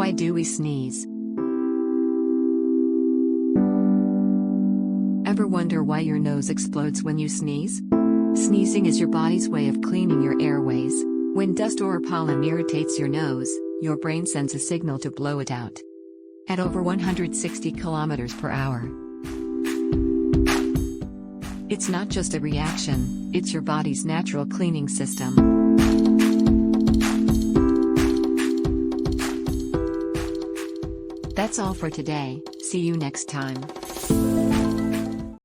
Why do we sneeze? Ever wonder why your nose explodes when you sneeze? Sneezing is your body's way of cleaning your airways. When dust or pollen irritates your nose, your brain sends a signal to blow it out. At over 160 kilometers per hour. It's not just a reaction, it's your body's natural cleaning system. That's all for today, see you next time.